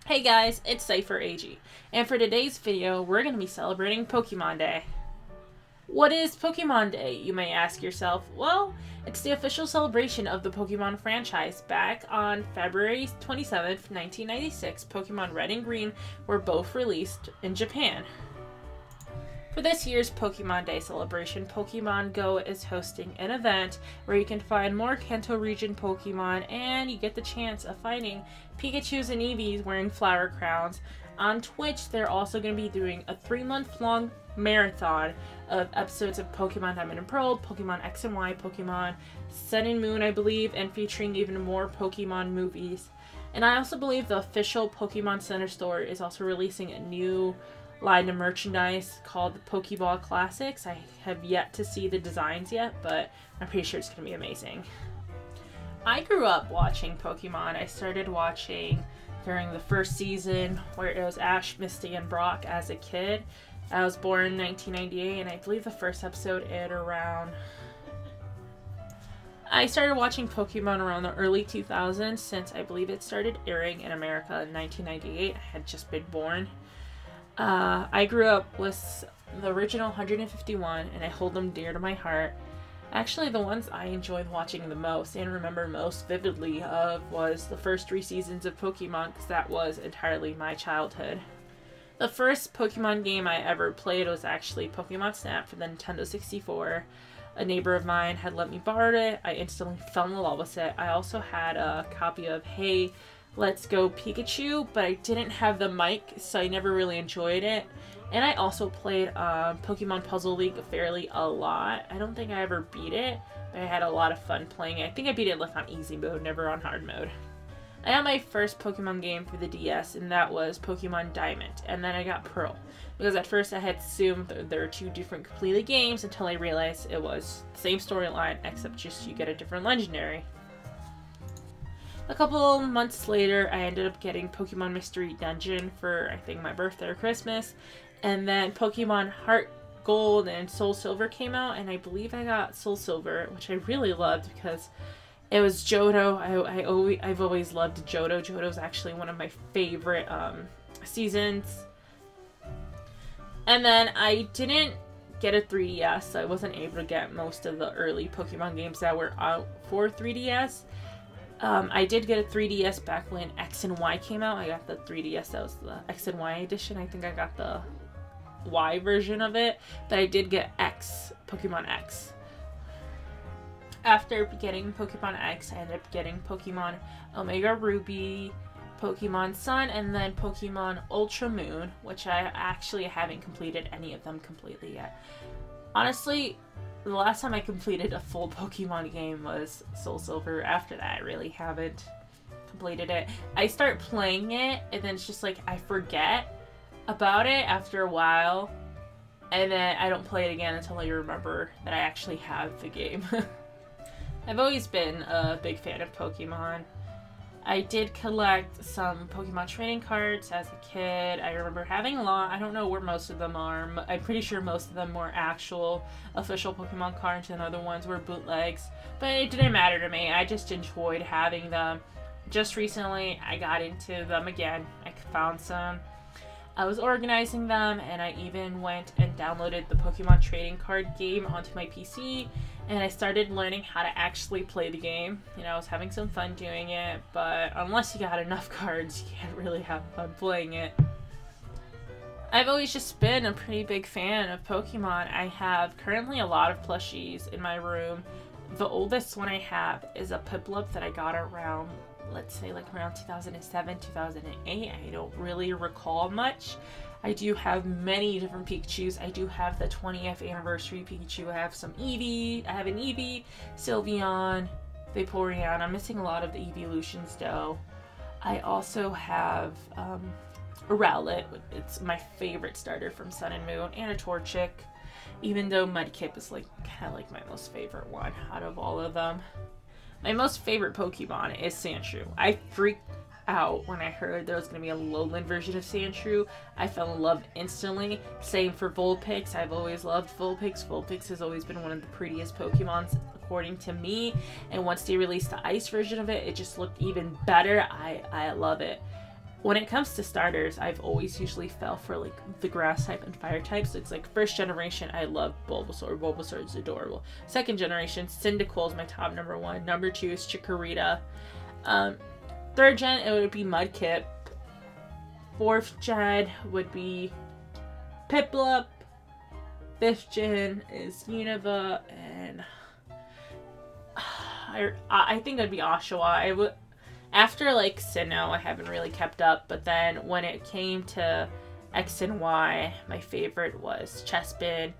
Hey guys, it's Cypher AG, and for today's video, we're going to be celebrating Pokemon Day. What is Pokemon Day, you may ask yourself? Well, it's the official celebration of the Pokemon franchise. Back on February 27th, 1996, Pokemon Red and Green were both released in Japan. For this year's Pokemon Day celebration, Pokemon Go is hosting an event where you can find more Kanto region Pokemon, and you get the chance of finding Pikachus and Eevees wearing flower crowns. On Twitch, they're also going to be doing a 3-month-long marathon of episodes of Pokemon Diamond and Pearl, Pokemon X and Y, Pokemon Sun and Moon, I believe, and featuring even more Pokemon movies. And I also believe the official Pokemon Center store is also releasing a new line of merchandise called the Pokeball Classics. I have yet to see the designs yet, but I'm pretty sure it's going to be amazing. I grew up watching Pokemon. I started watching during the first season where it was Ash, Misty, and Brock as a kid. I was born in 1998, and I believe the first episode aired around... I started watching Pokemon around the early 2000s since I believe it started airing in America in 1998. I had just been born. I grew up with the original 151, and I hold them dear to my heart. Actually, the ones I enjoyed watching the most and remember most vividly of was the first 3 seasons of Pokemon, because that was entirely my childhood. The first Pokemon game I ever played was actually Pokemon Snap for the Nintendo 64. A neighbor of mine had let me borrow it. I instantly fell in love with it. I also had a copy of Hey, Let's Go Pikachu, but I didn't have the mic, so I never really enjoyed it. And I also played Pokemon Puzzle League fairly a lot. I don't think I ever beat it, but I had a lot of fun playing it. I think I beat it like on easy mode, never on hard mode. I had my first Pokemon game for the DS, and that was Pokemon Diamond, and then I got Pearl. Because at first I had assumed that there were 2 different completely games until I realized it was the same storyline, except just you get a different legendary. A couple months later, I ended up getting Pokemon Mystery Dungeon for, I think, my birthday or Christmas. And then Pokemon Heart Gold and Soul Silver came out, and I believe I got Soul Silver, which I really loved because it was Johto. I've always loved Johto. Johto's actually one of my favorite seasons. And then I didn't get a 3DS, so I wasn't able to get most of the early Pokemon games that were out for 3DS. I did get a 3DS back when X and Y came out. I got the 3DS, that was the X and Y edition. I think I got the Y version of it, but I did get X, Pokemon X. After getting Pokemon X, I ended up getting Pokemon Omega Ruby, Pokemon Sun, and then Pokemon Ultra Moon, which I actually haven't completed any of them completely yet. Honestly, the last time I completed a full Pokemon game was Soul Silver. After that, I really haven't completed it. I start playing it, and then it's just like I forget about it after a while, and then I don't play it again until I remember that I actually have the game. I've always been a big fan of Pokemon. I did collect some Pokemon trading cards as a kid. I remember having a lot. I don't know where most of them are. I'm pretty sure most of them were actual official Pokemon cards and other ones were bootlegs. But it didn't matter to me. I just enjoyed having them. Just recently, I got into them again. I found some. I was organizing them, and I even went and downloaded the Pokemon trading card game onto my PC, and I started learning how to actually play the game. You know, I was having some fun doing it, but unless you got enough cards, you can't really have fun playing it. I've always just been a pretty big fan of Pokemon. I have currently a lot of plushies in my room. The oldest one I have is a Piplup that I got around, let's say, like around 2007, 2008. I don't really recall much. I do have many different Pikachus. I do have the 20th anniversary Pikachu. I have some Eevee. I have an Eevee, Sylveon, Vaporeon. I'm missing a lot of the evolutions though. I also have a Rowlet. It's my favorite starter from Sun and Moon, and a Torchic. Even though Mudkip is like kind of like my most favorite one out of all of them. My most favorite Pokemon is Sandshrew. I freaked out when I heard there was going to be a lowland version of Sandshrew. I fell in love instantly. Same for Vulpix. I've always loved Vulpix. Vulpix has always been one of the prettiest Pokemons according to me. And once they released the ice version of it, it just looked even better. I love it. when it comes to starters, I've always usually fell for like the grass type and fire types. It's like first generation, I love Bulbasaur. Bulbasaur is adorable. Second generation, Cyndaquil is my top number 1. Number 2 is Chikorita. Third gen, it would be Mudkip. Fourth gen would be Piplup. Fifth gen is Unova, and I think it'd be Oshawa. After like Sinnoh, I haven't really kept up, but then when it came to X and Y, my favorite was Chespin,